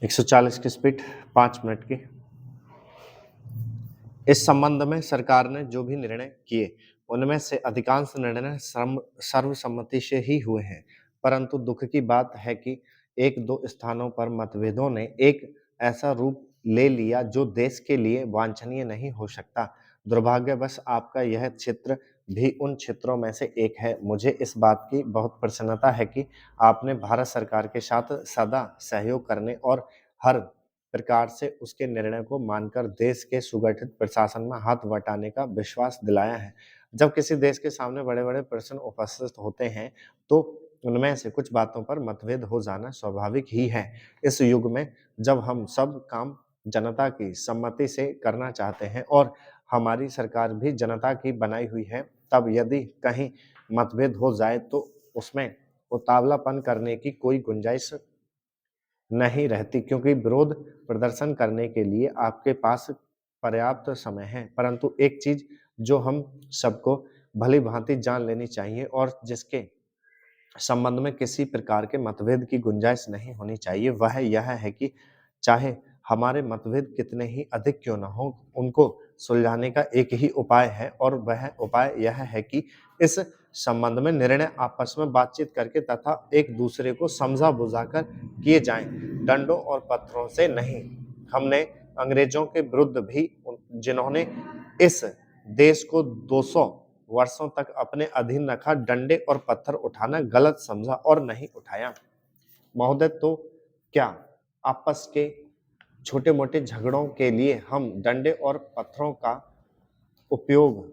140 की speed 5 minute की। इस संबंध में सरकार ने जो भी निर्णय किए उनमें से अधिकांश निर्णय सर्वसम्मति से ही हुए हैं, परंतु दुख की बात है कि एक दो स्थानों पर मतभेदों ने एक ऐसा रूप ले लिया जो देश के लिए वांछनीय नहीं हो सकता। दुर्भाग्यवश आपका यह क्षेत्र भी उन क्षेत्रों में से एक है। मुझे इस बात की बहुत प्रसन्नता है कि आपने भारत सरकार के साथ सदा सहयोग करने और हर प्रकार से उसके निर्णय को मानकर देश के सुगठित प्रशासन में हाथ बटाने का विश्वास दिलाया है। जब किसी देश के सामने बड़े-बड़े प्रश्न उपस्थित होते हैं, तो उनमें से कुछ बातों पर मतभेद हो जाना स्वाभाविक ही है। इस युग में जब हम सब काम जनता की सम्मति से करना चाहते हैं और हमारी सरकार भी जनता की बनाई हुई है, तब यदि कहीं मतभेद हो जाए तो उसमें उतावलापन करने की कोई गुंजाइश नहीं रहती, क्योंकि विरोध प्रदर्शन करने के लिए आपके पास पर्याप्त समय है। परंतु एक चीज जो हम सबको भली भांति जान लेनी चाहिए और जिसके संबंध में किसी प्रकार के मतभेद की गुंजाइश नहीं होनी चाहिए, वह यह है कि चाहे हमारे मतभेद कितने ही अधिक क्यों न हो, उनको सुलझाने का एक ही उपाय है और वह उपाय यह है कि इस संबंध में निर्णय आपस में बातचीत करके तथा एक दूसरे को समझा बुझाकर किए जाएं, डंडों और पत्थरों से नहीं। हमने अंग्रेजों के विरुद्ध भी जिन्होंने इस देश को 200 वर्षों तक अपने अधीन रखा, डंडे और पत्थर उठाना गलत समझा और नहीं उठाया। महोदय, तो क्या आपस के छोटे मोटे झगड़ों के लिए हम डंडे और पत्थरों का उपयोग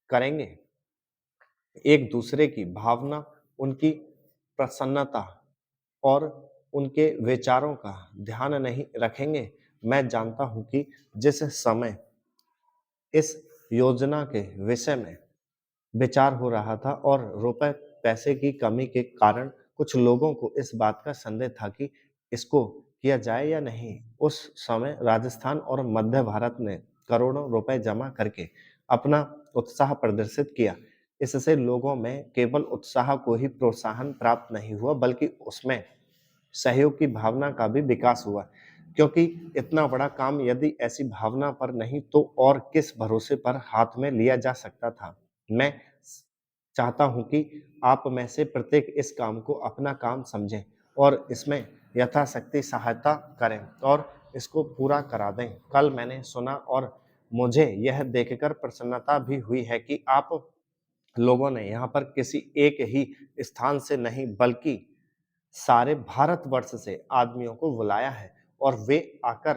करेंगे? एक दूसरे की भावना, उनकी प्रसन्नता और उनके विचारों का ध्यान नहीं रखेंगे? मैं जानता हूं कि जिस समय इस योजना के विषय में विचार हो रहा था और रुपए पैसे की कमी के कारण कुछ लोगों को इस बात का संदेह था कि इसको किया जाए या नहीं। उस समय राजस्थान और मध्य भारत ने करोड़ों रुपए जमा करके अपना उत्साह प्रदर्शित किया। इससे लोगों में केवल उत्साह को ही प्रोत्साहन प्राप्त नहीं हुआ, बल्कि उसमें सहयोग की भावना का भी विकास हुआ, क्योंकि इतना बड़ा काम यदि ऐसी भावना पर नहीं तो और किस भरोसे पर हाथ में लिया जा सकता था। मैं चाहता हूं कि आप में से प्रत्येक इस काम को अपना काम समझें और इसमें यथाशक्ति सहायता करें और इसको पूरा करा दें। कल मैंने सुना और मुझे यह देखकर प्रसन्नता भी हुई है कि आप लोगों ने यहाँ पर किसी एक ही स्थान से नहीं बल्कि सारे भारतवर्ष से आदमियों को बुलाया है और वे आकर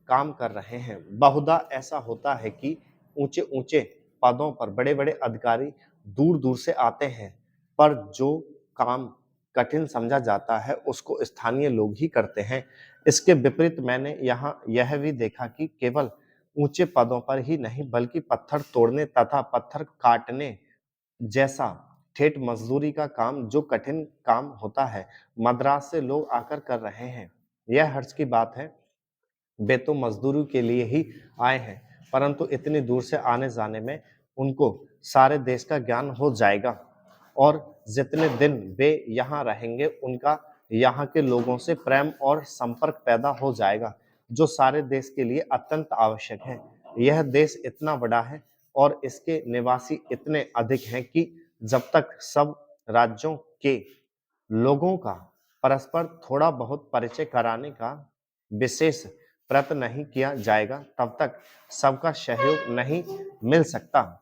काम कर रहे हैं। बहुधा ऐसा होता है कि ऊंचे ऊंचे पदों पर बड़े बड़े अधिकारी दूर दूर से आते हैं, पर जो काम कठिन समझा जाता है उसको स्थानीय लोग ही करते हैं। इसके विपरीत मैंने यहाँ यह भी देखा कि केवल ऊंचे पदों पर ही नहीं बल्कि पत्थर तोड़ने तथा पत्थर काटने जैसा ठेठ मजदूरी का काम, जो कठिन काम होता है, मद्रास से लोग आकर कर रहे हैं। यह हर्ष की बात है। वे तो मजदूरी के लिए ही आए हैं, परंतु इतनी दूर से आने जाने में उनको सारे देश का ज्ञान हो जाएगा और जितने दिन वे यहाँ रहेंगे उनका यहाँ के लोगों से प्रेम और संपर्क पैदा हो जाएगा, जो सारे देश के लिए अत्यंत आवश्यक है। यह देश इतना बड़ा है और इसके निवासी इतने अधिक हैं कि जब तक सब राज्यों के लोगों का परस्पर थोड़ा बहुत परिचय कराने का विशेष प्रयत्न नहीं किया जाएगा, तब तक सबका सहयोग नहीं मिल सकता।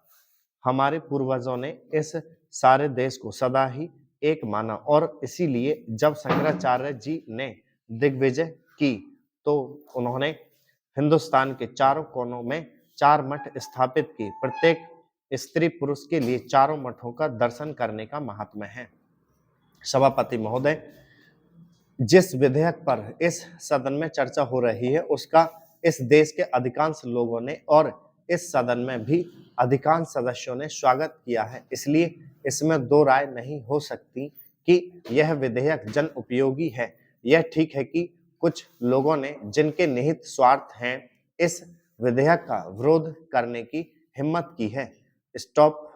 हमारे पूर्वजों ने इस सारे देश को सदा ही एक माना और इसीलिए जब शंकराचार्य जी ने दिग्विजय की तो उन्होंने हिंदुस्तान के चारों कोनों में 4 मठ स्थापित किए। प्रत्येक स्त्री पुरुष के लिए चारों मठों का दर्शन करने का महात्म्य है। सभापति महोदय, जिस विधेयक पर इस सदन में चर्चा हो रही है उसका इस देश के अधिकांश लोगों ने और इस सदन में भी अधिकांश सदस्यों ने स्वागत किया है, इसलिए इसमें दो राय नहीं हो सकती कि यह विधेयक जन उपयोगी है। यह ठीक है कि कुछ लोगों ने, जिनके निहित स्वार्थ हैं, इस विधेयक का विरोध करने की हिम्मत की है। स्टॉप